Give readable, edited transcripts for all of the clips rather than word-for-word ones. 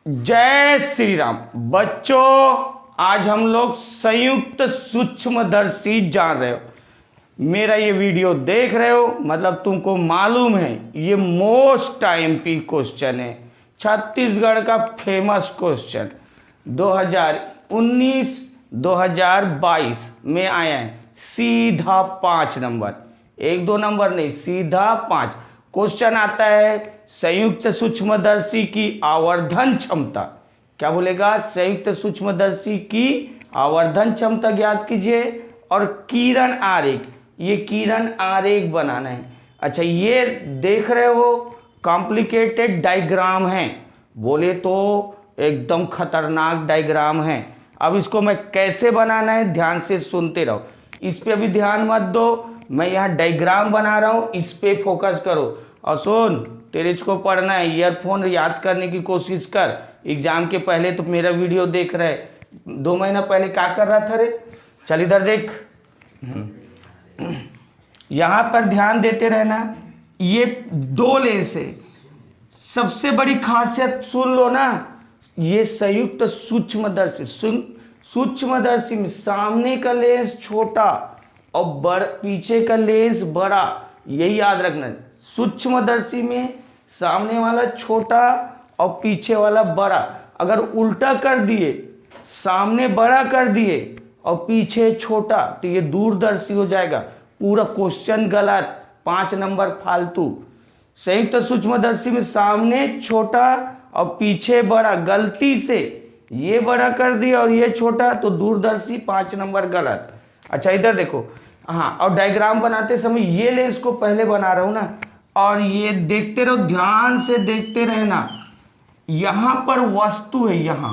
जय श्री राम। बच्चों, आज हम लोग संयुक्त सूक्ष्मदर्शी जान रहे हो। मेरा ये वीडियो देख रहे हो मतलब तुमको मालूम है ये मोस्ट आईएमपी क्वेश्चन है, छत्तीसगढ़ का फेमस क्वेश्चन 2019-2022 में आया है। सीधा 5 नंबर, 1-2 नंबर नहीं, सीधा 5 क्वेश्चन आता है। संयुक्त सूक्ष्मदर्शी की आवर्धन क्षमता, क्या बोलेगा? संयुक्त सूक्ष्मदर्शी की आवर्धन क्षमता ज्ञात कीजिए और किरण आरेख, ये किरण आरेख बनाना है। अच्छा, ये देख रहे हो कॉम्प्लिकेटेड डायग्राम है, बोले तो एकदम खतरनाक डायग्राम है। अब इसको मैं कैसे बनाना है ध्यान से सुनते रहो, इस पे अभी ध्यान मत दो। मैं यहाँ डायग्राम बना रहा हूँ, इस पे फोकस करो और सुन। तेरे को पढ़ना है, ईयरफोन याद करने की कोशिश कर। एग्जाम के पहले तो मेरा वीडियो देख रहे, 2 महीना पहले क्या कर रहा था रे? चल इधर देख, यहां पर ध्यान देते रहना। ये 2 लेंस है, सबसे बड़ी खासियत सुन लो ना, ये संयुक्त सूक्ष्मदर्शी, सूक्ष्मदर्शी में सामने का लेंस छोटा और पीछे का लेंस बड़ा, यही याद रखना। सूक्ष्मदर्शी में सामने वाला छोटा और पीछे वाला बड़ा। अगर उल्टा कर दिए, सामने बड़ा कर दिए और पीछे छोटा, तो ये दूरदर्शी हो जाएगा। पूरा क्वेश्चन गलत, 5 नंबर फालतू। संयुक्त सूक्ष्मदर्शी में सामने छोटा और पीछे बड़ा, गलती से ये बड़ा कर दिया और ये छोटा, तो दूरदर्शी 5 नंबर गलत। अच्छा इधर देखो, हाँ, और डायग्राम बनाते समय ये लेंस को पहले बना रहा हूं ना, और ये देखते रहो, ध्यान से देखते रहना। यहां पर वस्तु है, यहां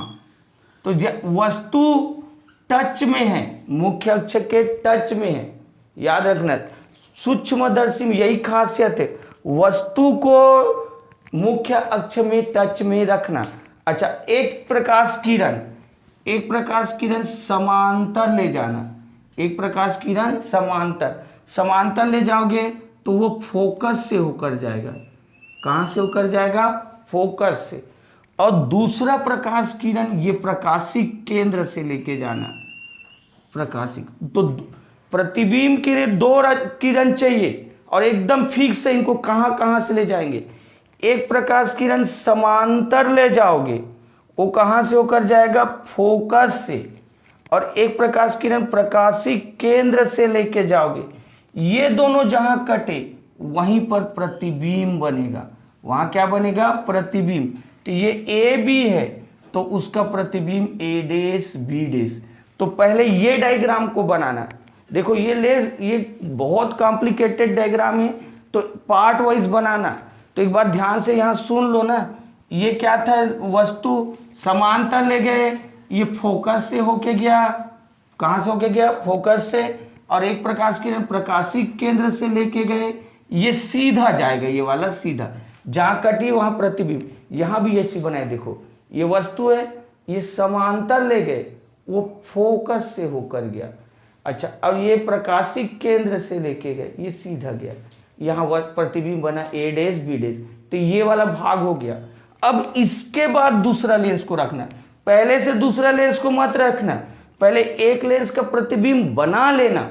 तो वस्तु टच में है, मुख्य अक्ष के टच में है, याद रखना। सूक्ष्मदर्शी में यही खासियत है, वस्तु को मुख्य अक्ष में टच में रखना। अच्छा, एक प्रकाश किरण समांतर ले जाना, एक प्रकाश किरण समांतर ले जाओगे तो वो फोकस से होकर जाएगा। कहां से होकर जाएगा? फोकस से। और दूसरा प्रकाश किरण ये प्रकाशिक केंद्र से लेके जाना, प्रकाशिक। तो प्रतिबिंब के लिए 2 किरण चाहिए और एकदम फिक्स है, इनको कहां कहां से ले जाएंगे? एक प्रकाश किरण समांतर ले जाओगे, वो कहां से होकर जाएगा? फोकस से। और एक प्रकाश किरण प्रकाशिक केंद्र से लेके जाओगे, ये दोनों जहां कटे वहीं पर प्रतिबिंब बनेगा। वहां क्या बनेगा? प्रतिबिंब। तो ये ए बी है तो उसका प्रतिबिंब ए डैश बी डैश। तो पहले ये डायग्राम को बनाना। देखो ये बहुत कॉम्प्लिकेटेड डायग्राम है, तो पार्ट वाइज बनाना। तो एक बार ध्यान से यहां सुन लो ना, ये क्या था? वस्तु समांतर ले गए, ये फोकस से होके गया। कहां से होके गया? फोकस से। और एक प्रकाश किरण प्रकाशिक केंद्र से लेके गए, ये सीधा जाएगा, ये वाला सीधा, जहां कटी वहां प्रतिबिंब। यहां भी ऐसी बनाए, देखो ये वस्तु है, ये समांतर ले गए, वो फोकस से होकर गया। अच्छा, अब ये प्रकाशिक केंद्र से लेके गए, ये सीधा गया, यहाँ वह प्रतिबिंब बना ए डैश बी डैश। तो ये वाला भाग हो गया। अब इसके बाद दूसरा लेंस को रखना, पहले से दूसरा लेंस को मत रखना, पहले एक लेंस का प्रतिबिंब बना लेना,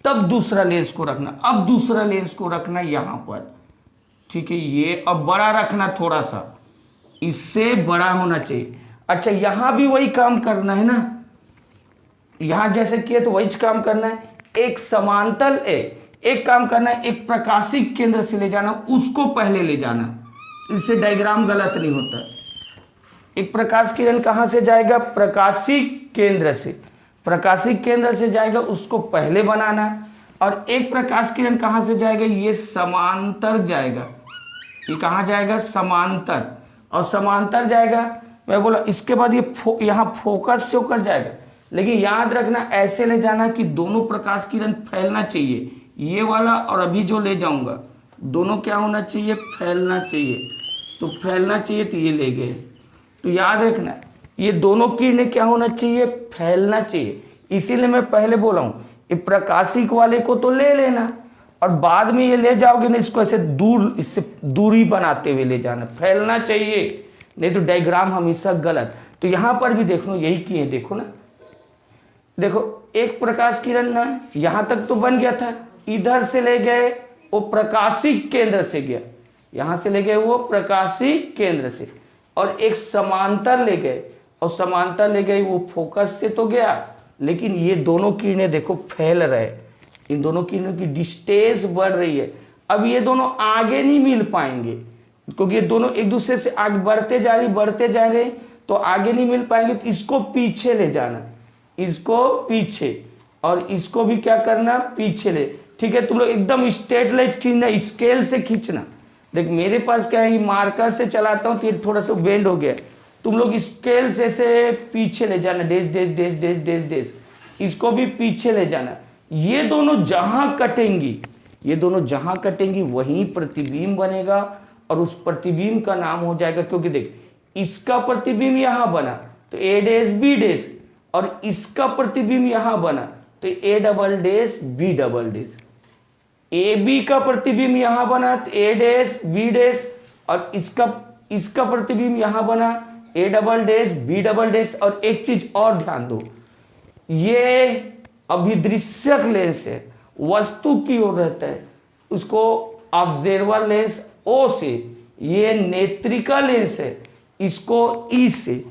तब दूसरा लेंस को रखना। अब दूसरा लेंस को रखना यहां पर, ठीक है। ये अब बड़ा रखना, थोड़ा सा इससे बड़ा होना चाहिए। अच्छा, यहां भी वही काम करना है ना, यहां जैसे किए तो वही काम करना है। एक समांतर एक काम करना है, एक प्रकाशिक केंद्र से ले जाना, उसको पहले ले जाना, इससे डायग्राम गलत नहीं होता। एक प्रकाश किरण कहां से जाएगा? प्रकाशिक केंद्र से, प्रकाशिक केंद्र से जाएगा, उसको पहले बनाना। और एक प्रकाश किरण कहां से जाएगा? ये समांतर जाएगा। ये कहां जाएगा? समांतर। और समांतर जाएगा, मैं बोला इसके बाद ये यहां फोकस से होकर जाएगा। लेकिन याद रखना, ऐसे ले जाना कि दोनों प्रकाश किरण फैलना चाहिए, ये वाला और अभी जो ले जाऊंगा, दोनों क्या होना चाहिए? फैलना चाहिए। तो फैलना चाहिए, तो ये ले गए। तो याद रखना, ये दोनों किरणें क्या होना चाहिए? फैलना चाहिए। इसीलिए मैं पहले बोला हूं, ये प्रकाशिक वाले को तो ले लेना और बाद में ये ले जाओगे ना, इसको ऐसे दूर, इससे दूरी बनाते हुए ले जाना, फैलना चाहिए। नहीं तो डायग्राम हमेशा गलत। तो यहाँ पर भी देख लो यही किए, देखो ना, देखो एक प्रकाश किरण ना यहाँ तक तो बन गया था, इधर से ले गए वो प्रकाशी केंद्र से गया, यहाँ से ले गए वो प्रकाशी केंद्र से, और एक समांतर ले गए, और समांतर ले गए वो फोकस से तो गया, लेकिन ये दोनों किरणें देखो फैल रहे, इन दोनों किरणों की डिस्टेंस बढ़ रही है। अब ये दोनों आगे नहीं मिल पाएंगे, क्योंकि ये दोनों एक दूसरे से आगे बढ़ते जा रहे तो आगे नहीं मिल पाएंगे। तो इसको पीछे ले जाना, इसको पीछे, और इसको भी क्या करना, पीछे ले। ठीक है, तुम लोग एकदम स्ट्रेट लाइन खींचना, स्केल से खींचना। देख मेरे पास क्या है, मार्कर से चलाता हूँ तो ये थोड़ा सा बेंड हो गया, तुम लोग स्केल से पीछे ले जाना, डेस डेस डेस डेस डेस डेस, इसको भी पीछे ले जाना। ये दोनों जहां कटेंगी, ये दोनों जहां कटेंगी वहीं प्रतिबिंब बनेगा, और उस प्रतिबिंब का नाम हो जाएगा, क्योंकि देख इसका प्रतिबिंब यहां बना तो ए डेस बी डेस, और इसका प्रतिबिंब यहां बना तो A double dash B double dash, A B का प्रतिबिंब यहां बना तो ए डेस बी डेस, और इसका प्रतिबिंब यहां बना A double dash B double dash. और एक चीज और ध्यान दो, ये अभिदृश्यक लेंस है, वस्तु की ओर रहता है, उसको ऑब्जर्वर लेंस ओ से, ये नेत्रिका लेंस है, इसको ई से।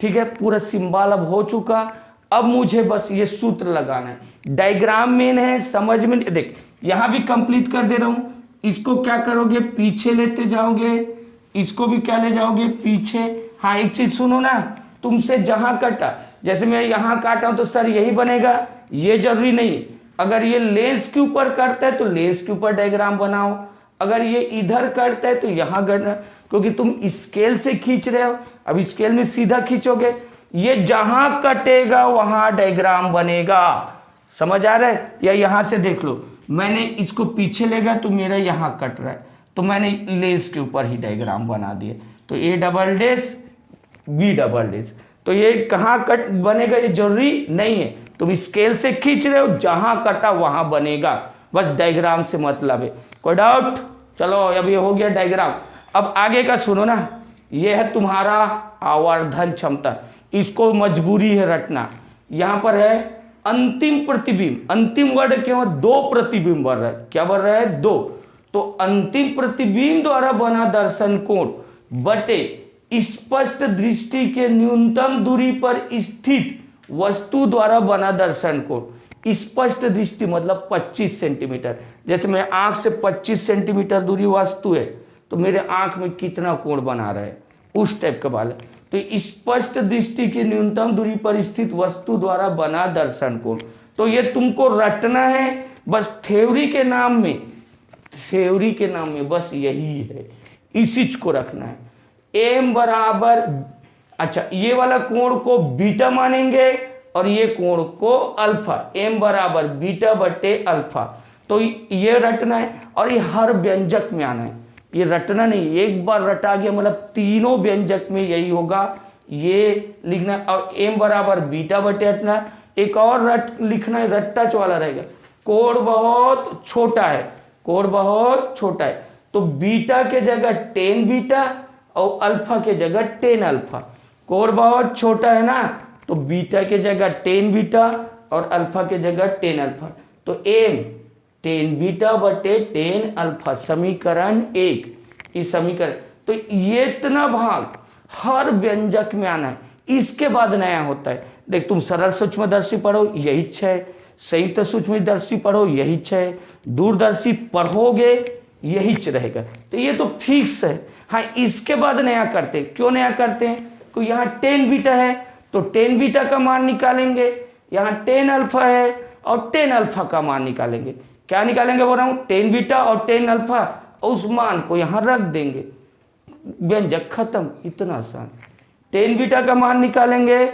ठीक है, पूरा सिंबल अब हो चुका। अब मुझे बस ये सूत्र लगाना है, डायग्राम मेन है, समझ में देख यहां भी कंप्लीट कर दे रहा हूं। इसको क्या करोगे, पीछे लेते जाओगे, इसको भी क्या ले जाओगे, पीछे। हाँ एक चीज सुनो ना, तुमसे जहां कटा, जैसे मैं यहां काटा हूं तो सर यही बनेगा, ये जरूरी नहीं। अगर ये लेंस के ऊपर करता है तो लेंस के ऊपर डायग्राम बनाओ, अगर ये इधर करता है तो यहां करना, क्योंकि तुम स्केल से खींच रहे हो। अब स्केल में सीधा खींचोगे, ये जहां कटेगा वहां डायग्राम बनेगा। समझ आ रहा है? या यहां से देख लो, मैंने इसको पीछे ले गया तो मेरा यहां कट रहा है, तो मैंने लेंस के ऊपर ही डायग्राम बना दिया। तो A double dash B double dash, तो ये कहाँ कट बनेगा ये जरूरी नहीं है, तुम स्केल से खींच रहे हो, जहां कटा वहां बनेगा, बस डायग्राम से मतलब है। कोई डाउट? चलो अब ये हो गया डायग्राम। अब आगे का सुनो ना, ये है तुम्हारा आवर्धन क्षमता, इसको मजबूरी है रटना। यहां पर है अंतिम प्रतिबिंब, अंतिम वर्ड क्यों है, दो प्रतिबिंब बन रहा है, क्या बन रहा है, दो। तो अंतिम प्रतिबिंब द्वारा बना दर्शन कोण बटे स्पष्ट दृष्टि के न्यूनतम दूरी पर स्थित वस्तु द्वारा बना दर्शन कोण। स्पष्ट दृष्टि मतलब 25 सेंटीमीटर, जैसे मैं आंख से 25 सेंटीमीटर दूरी वस्तु है तो मेरे आंख में कितना कोण बना रहा है, उस टाइप का बाल है। तो स्पष्ट दृष्टि की न्यूनतम दूरी पर स्थित वस्तु द्वारा बना दर्शन कोण, तो ये तुमको रटना है बस, थ्योरी के नाम में, थ्योरी के नाम में बस यही है, इसी को रखना है। एम बराबर, अच्छा ये वाला कोण को बीटा मानेंगे और ये कोण को अल्फा, एम बराबर बीटा बटे अल्फा, तो ये रटना है। और ये हर व्यंजक में आना है, ये रटना नहीं, एक बार रटा गया मतलब तीनों व्यंजक में यही होगा, ये लिखना। और एम बराबर बीटा बटे हटना, एक और रट लिखना है, रट्टा वाला रहेगा, कोण बहुत छोटा है, कोण बहुत छोटा है, तो बीटा के जगह टेन बीटा और अल्फा के जगह टेन अल्फा। कोण बहुत छोटा है ना, तो बीटा के जगह टेन बीटा और अल्फा के जगह टेन अल्फा, तो एम टेन बीटा बटे टेन अल्फा, समीकरण 1। इस समीकरण, तो ये इतना भाग हर व्यंजक में आना है। इसके बाद नया होता है, देख तुम सरल सूक्ष्मदर्शी पढ़ो यही 6, संयुक्त सूक्ष्मदर्शी पढ़ो यही 6, दूरदर्शी पढ़ोगे यही रहेगा, तो ये तो फिक्स है। हाँ इसके बाद नया करते हैं, क्यों नया करते हैं, तो यहाँ टेन बीटा है तो टेन बीटा का मान निकालेंगे, यहाँ टेन अल्फा है और टेन अल्फा का मान निकालेंगे। क्या निकालेंगे बोल रहा हूँ, टेन बीटा और टेन अल्फा, और उस मान को यहाँ रख देंगे, व्यंजक खत्म, इतना आसान। टेन बीटा का मान निकालेंगे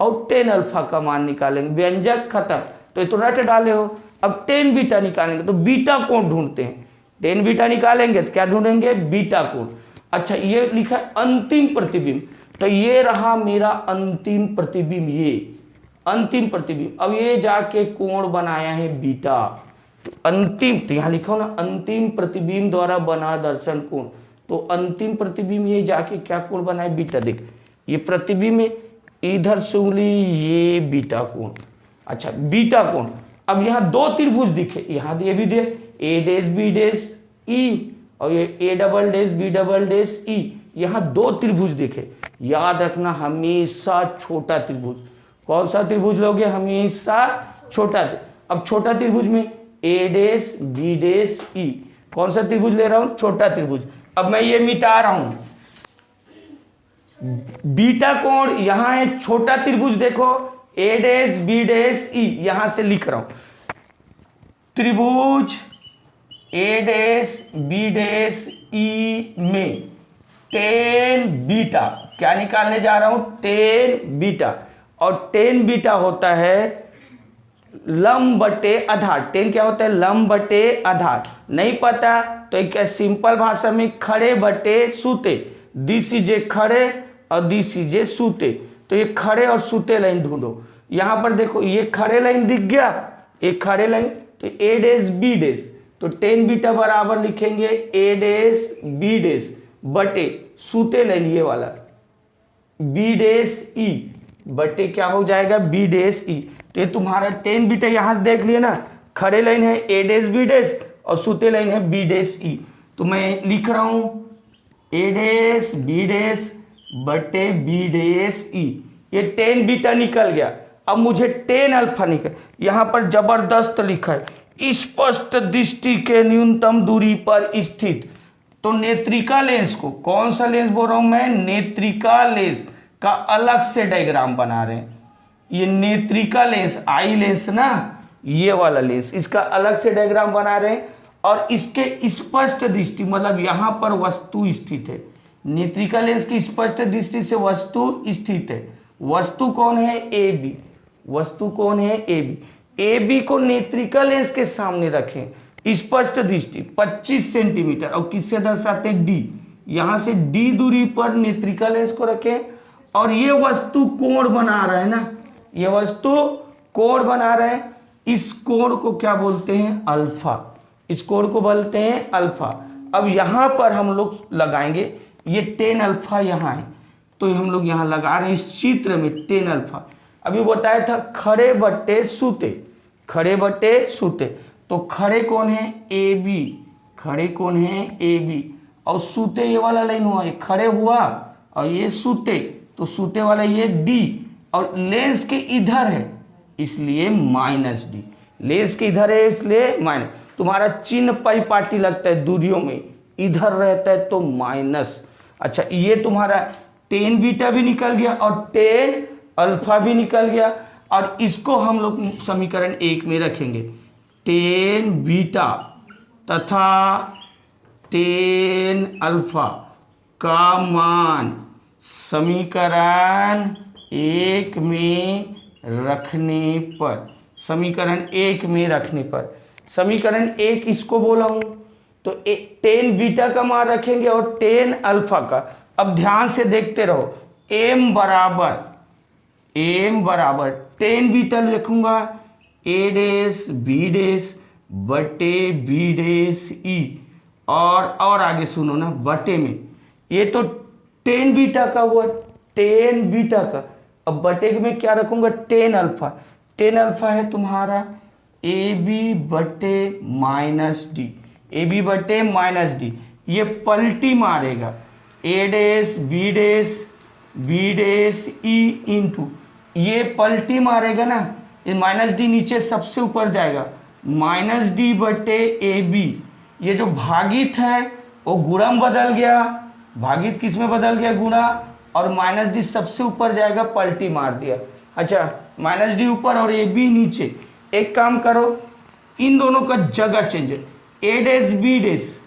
और टेन अल्फा का मान निकालेंगे, व्यंजक खत्म। तो ये तो रट डाले हो। अब टेन बीटा निकालेंगे तो बीटा कोण ढूंढते हैं, टेन बीटा निकालेंगे तो क्या ढूंढेंगे, बीटा कोण। अच्छा ये लिखा है अंतिम प्रतिबिंब, तो ये रहा मेरा अंतिम प्रतिबिंब, ये अंतिम प्रतिबिंब। अब ये जाके कोण बनाया है बीटा, तो अंतिम, तो यहां लिखा हो ना अंतिम प्रतिबिंब द्वारा बना दर्शन कोण, तो अंतिम प्रतिबिंब ये जाके क्या कोण बनाए, बीटा। देख ये प्रतिबिंब में इधर से उंगली, ये बीटा कोण। अच्छा बीटा कोण। अब यहाँ दो त्रिभुज दिखे, यहाँ ये भी दे, A dash B dash E और ये A double dash B double dash E, यहाँ दो त्रिभुज दिखे। याद रखना हमेशा छोटा त्रिभुज। कौन सा त्रिभुज लोगे, हमेशा छोटा। अब छोटा त्रिभुज में ए डैश बी डैश ई, कौन सा त्रिभुज ले रहा हूं, छोटा त्रिभुज। अब मैं ये मिटा रहा हूं, बीटा कोण यहां है, छोटा त्रिभुज देखो ए डैश बी डैश ई, यहां से लिख रहा हूं त्रिभुज ए डैश बी डैश ई में टेन बीटा क्या निकालने जा रहा हूं, टेन बीटा। और टेन बीटा होता है लंब बटे आधार। टेन क्या होता है, लंब बटे आधार। नहीं पता तो एक सिंपल भाषा में खड़े बटे सूते, दिस इज ए खड़े और दिस इज ए सूते। तो ये खड़े और सूते लाइन ढूंढो। यहां पर देखो ये खड़े लाइन दिख गया, एक खड़े लाइन, तो ए डैश बी डैश, तो टेन बीटा बराबर लिखेंगे ए डैश बी डैश बटे सूते लाइन ये वाला बी डैश ई बटे क्या हो जाएगा, बी डैश ई। तो ये तुम्हारा टेन बीटा यहां से देख लिया ना, खड़े लाइन है ए डैश बी डैश और सूते लाइन है बी डैश ई। तो मैं लिख रहा हूं ए डैश बी डैश बटे बी डैश ई। ये टेन बीटा निकल गया। अब मुझे टेन अल्फा निकल, यहां पर जबरदस्त लिखा है स्पष्ट दृष्टि के न्यूनतम दूरी पर स्थित। तो नेत्रिका लेंस को, कौन सा लेंस बोल रहा हूं मैं, नेत्रिका लेंस का अलग से डायग्राम बना रहे हैं। ये नेत्रिका लेंस, आई लेंस ना, ये वाला लेंस, इसका अलग से डायग्राम बना रहे हैं। और इसके स्पष्ट दृष्टि मतलब यहां पर वस्तु स्थित है। नेत्रिका लेंस की स्पष्ट दृष्टि से वस्तु स्थित है। वस्तु कौन है, ए बी। वस्तु कौन है, ए बी। ए बी को नेत्रिका लेंस के सामने रखें, स्पष्ट दृष्टि 25 सेंटीमीटर, और किससे दर्शाते हैं, डी। यहां से डी दूरी पर नेत्रिका लेंस को रखें और ये वस्तु कोण बना रहा है ना, ये वस्तु कोण बना रहे हैं। इस कोण को क्या बोलते हैं, अल्फा। इस कोण को बोलते हैं अल्फा। अब यहां पर हम लोग लगाएंगे, ये टेन अल्फा यहां है, तो हम लोग यहां लगा रहे हैं इस चित्र में टेन अल्फा। अभी बताया था खड़े बट्टे सूते, खड़े बट्टे सूते। तो खड़े कौन है, ए बी। खड़े कौन है, ए बी। और सूते ये वाला लाइन हुआ, ये खड़े हुआ और ये सूते, तो सूते वाला ये डी। और लेंस के इधर है इसलिए माइनस डी। लेंस के इधर है इसलिए माइनस। तुम्हारा चिन्ह परिपाटी लगता है दूरियों में, इधर रहता है तो माइनस। अच्छा ये तुम्हारा टेन बीटा भी निकल गया और टेन अल्फा भी निकल गया। और इसको हम लोग समीकरण 1 में रखेंगे। टेन बीटा तथा टेन अल्फा का मान समीकरण 1 में रखने पर, समीकरण 1 में रखने पर, समीकरण 1 इसको बोला हूं तो टेन बीटा का मान रखेंगे और टेन अल्फा का। अब ध्यान से देखते रहो, एम बराबर टेन बीटा लिखूंगा ए डैश बी डैश बटे बी डैश ई। और आगे सुनो ना, बटे में ये तो टेन बीटा का हुआ, टेन बीटा का। अब बटे में क्या रखूंगा, टेन अल्फा। टेन अल्फा है तुम्हारा ए बी बटे माइनस डी, ए बी बटे माइनस डी। ये पलटी मारेगा A dash B dash E into, ये पलटी मारेगा ना, ये माइनस डी नीचे सबसे ऊपर जाएगा, माइनस डी बटे ए बी। ये जो भागित है वो गुणा में बदल गया, भागित किस में बदल गया, गुणा। और माइनस डी सबसे ऊपर जाएगा, पलटी मार दिया। अच्छा माइनस डी ऊपर और ए बी नीचे। एक काम करो, इन दोनों का जगह चेंज, ए डैश बी डैश,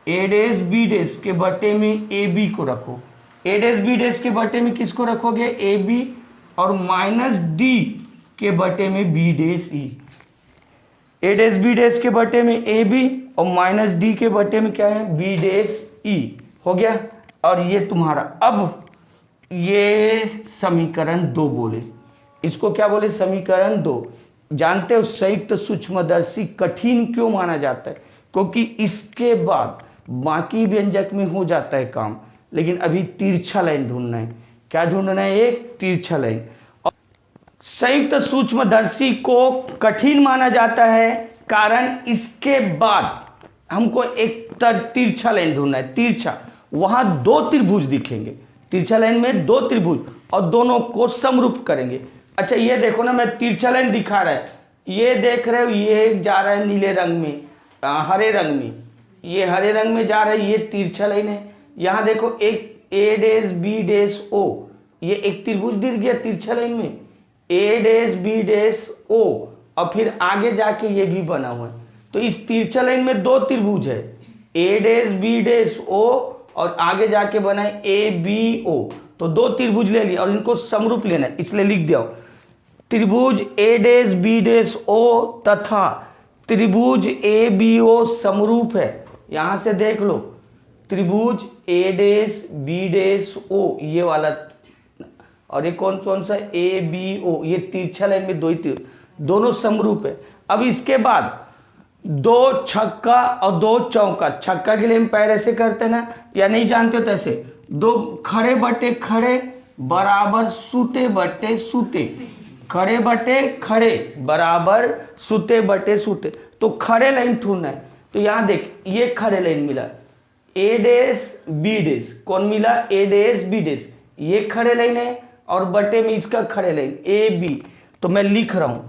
ए डैश बी डैश के बटे में ए बी को रखो, ए डैश बी डैश के बटे में किसको रखोगे, ए बी। और माइनस डी के बटे में बी डैश ई। ए डैश बी डैश के बटे में ए बी और माइनस डी के बटे में क्या है, बी डैश ई। हो गया। और ये तुम्हारा, अब ये समीकरण 2 बोले, इसको क्या बोले, समीकरण 2। जानते हो संयुक्त सूक्ष्मदर्शी कठिन क्यों माना जाता है, क्योंकि इसके बाद बाकी व्यंजक में हो जाता है काम, लेकिन अभी तिरछा लाइन ढूंढना है। क्या ढूंढना है? एक तिरछा लाइन। संयुक्त सूक्ष्मदर्शी को कठिन माना जाता है, कारण इसके बाद हमको एक तिरछा लाइन ढूंढना है। तिरछा, वहां दो त्रिभुज दिखेंगे, तिरछा लाइन में दो त्रिभुज, और दोनों को समरूप करेंगे। अच्छा ये देखो ना, मैं तिरछा लाइन दिखा रहा है, ये देख रहे हो, ये जा रहा है नीले रंग में, हरे रंग में, ये हरे रंग में जा रहा है, ये तिरछा लाइन है। यहाँ देखो एक ए डैश बी डैश ओ, ये एक त्रिभुज दिख गया तिरछा लाइन में, ए डैश बी डैश ओ, और फिर आगे जाके ये भी बना हुआ है। तो इस तिरछा लाइन में दो त्रिभुज है, ए डैश बी डैश ओ, और आगे जाके बना है ए बी ओ। तो दो त्रिभुज ले लिया और इनको समरूप लेना है, इसलिए लिख दिया त्रिभुज ए डैश बी डैश ओ तथा त्रिभुज ए बी ओ समरूप है। यहां से देख लो, त्रिभुज ए डैश बी डैश ओ ये वाला, और ये कौन कौन सा? ए बी ओ, ये तिरछा लाइन में दोनों समरूप है। अब इसके बाद दो छक्का और दो चौका, छक्का के लिए हम पैर ऐसे करते ना, या नहीं जानते हो तैसे, दो खड़े बटे खड़े बराबर सूते बटे सूते, खड़े बटे खड़े बराबर सूते बटे सूते। तो खड़े लाइन ढूंढना है, तो यहां देख ये खड़े लाइन मिला, ए डैश बी डैश, कौन मिला? ए डैश बी डैश, ये खड़े लाइन है, और बटे में इसका खड़े लाइन ए बी। तो मैं लिख रहा हूं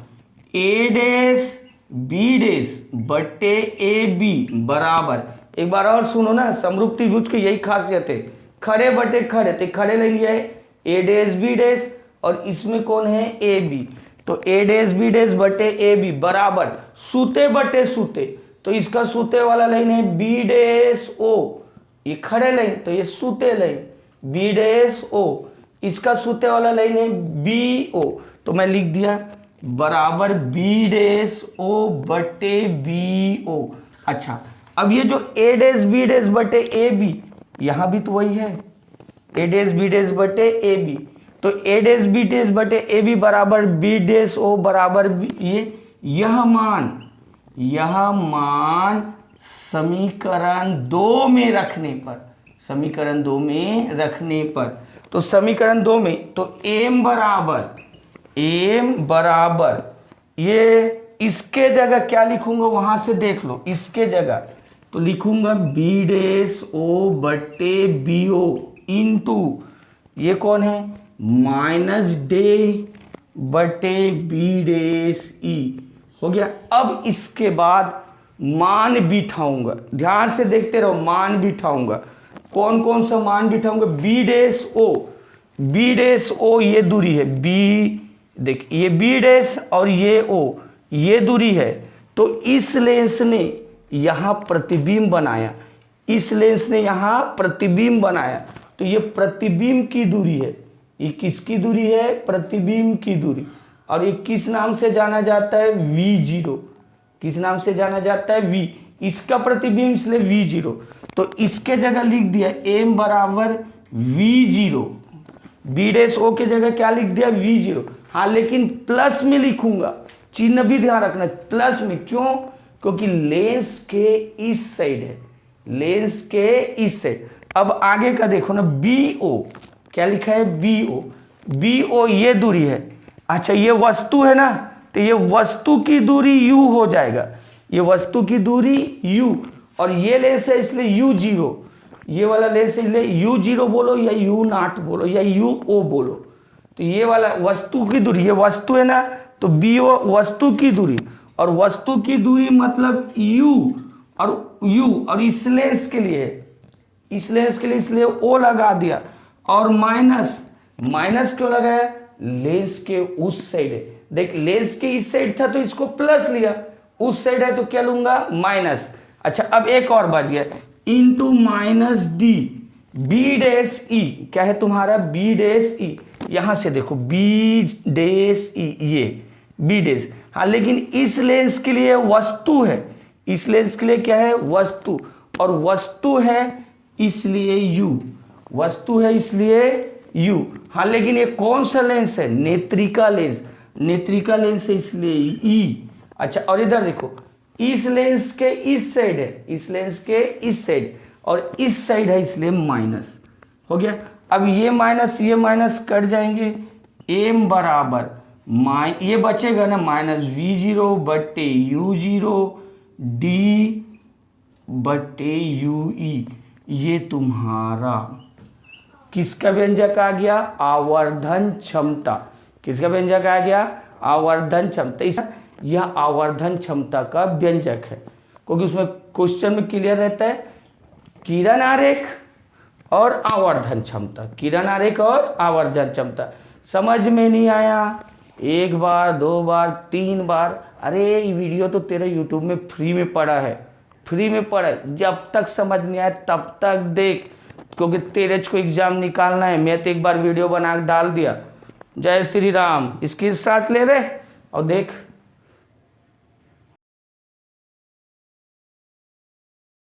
ए डैश बी डैश बटे ए बी बराबर, एक बार और सुनो ना, समरूप त्रिभुज की यही खासियत है, खड़े बटे खड़े, तो खड़े लाइन ये है ए डैश बी डैश, और इसमें कौन है? A B. तो ए डैश बी डैश बटे ए बी बराबर सूते बटे सूते, तो इसका सूते वाला लाइन है बी डैश ओ, ये खड़े लाइन, तो ये सूते लाइन बी डैश ओ, इसका सूते वाला लाइन है बी ओ। तो मैं लिख दिया बराबर बी डैश ओ बटे बी ओ। अच्छा अब ये जो ए डैश बी डैश बटे ए बी, यहां भी तो वही है, ए डैश बी डैश बटे ए बी, तो ए डैश बी डैश बटे ए बी बराबर बी डैश ओ बराबर ये, यह मान समीकरण 2 में रखने पर, समीकरण 2 में रखने पर, तो समीकरण 2 में तो m बराबर ये इसके जगह क्या लिखूंगा वहां से देख लो, इसके जगह तो लिखूंगा बी डैश ओ बटे बी ओ इंटू ये कौन है माइनस डे बटे बी डैश ई हो गया। अब इसके बाद मान बिठाऊंगा, ध्यान से देखते रहो, मान बिठाऊंगा, कौन कौन सा मान बिठाऊंगा? बी डैश ओ ये दूरी है, बी देख ये बी डैश और ये ओ ये दूरी है, तो इस लेंस ने यहां प्रतिबिंब बनाया, इस लेंस ने यहां प्रतिबिंब बनाया, तो ये प्रतिबिंब की दूरी है, ये किसकी दूरी है? प्रतिबिंब की दूरी। और ये किस नाम से जाना जाता है? V0। किस नाम से जाना जाता है? V। इसका प्रतिबिंब इसलिए V0, तो इसके जगह लिख दिया m बराबर V0, बी डैश ओ के जगह क्या लिख दिया? V0। हाँ लेकिन प्लस में लिखूंगा, चिन्ह भी ध्यान रखना प्लस में, क्यों? क्योंकि लेंस के इस साइड है, लेंस के इस साइड। अब आगे का देखो ना, BO क्या लिखा है? BO ये दूरी है। अच्छा ये वस्तु है ना, तो ये वस्तु की दूरी U हो जाएगा, ये वस्तु की दूरी U, और ये लेंस है इसलिए U0, ये वाला लेंस है इसलिए U0 बोलो या U0 बोलो या UO बोलो, तो ये वाला वस्तु की दूरी, ये वस्तु है ना, तो BO वस्तु की दूरी, और वस्तु की दूरी मतलब U और इस लेंस के लिए, इस लेंस के लिए इसलिए O लगा दिया, और माइनस क्यों लगाया? लेंस के उस साइड है, देख लेंस के इस साइड था तो इसको प्लस लिया, उस साइड है तो क्या लूंगा? माइनस। अच्छा अब एक और बच गया, into minus D B dash E, क्या है तुम्हारा? बी डैश ई, यहां से देखो बी डैश ई, ये बी डैश। हाँ लेकिन इस लेंस के लिए वस्तु है, इस लेंस के लिए क्या है? वस्तु, और वस्तु है इसलिए यू, वस्तु है इसलिए यू। हाँ लेकिन ये कौन सा लेंस है? नेत्रिका लेंस, नेत्रिका लेंस है इसलिए ई। अच्छा और इधर देखो, इस लेंस के इस साइड है, इस लेंस के इस साइड, और इस साइड है इसलिए माइनस हो गया। अब ये माइनस कट जाएंगे, एम बराबर ये बचेगा ना माइनस V0 बट्टे U0 डी बट्टे UE। ये तुम्हारा किसका व्यंजक आ गया? आवर्धन क्षमता। किसका व्यंजक आ गया? आवर्धन क्षमता। यह आवर्धन क्षमता का व्यंजक है, क्योंकि उसमें क्वेश्चन में क्लियर रहता है किरण आरेख और आवर्धन क्षमता, किरण आरेख और आवर्धन क्षमता। समझ में नहीं आया? एक बार, दो बार, तीन बार, अरे ये वीडियो तो तेरे यूट्यूब में फ्री में पड़ा है, फ्री में पड़ा है। जब तक समझ नहीं आए तब तक देख, क्योंकि तेरे को एग्जाम निकालना है। मैं तो एक बार वीडियो बना के डाल दिया। जय श्री राम। इसकी शॉट ले रहे और देख।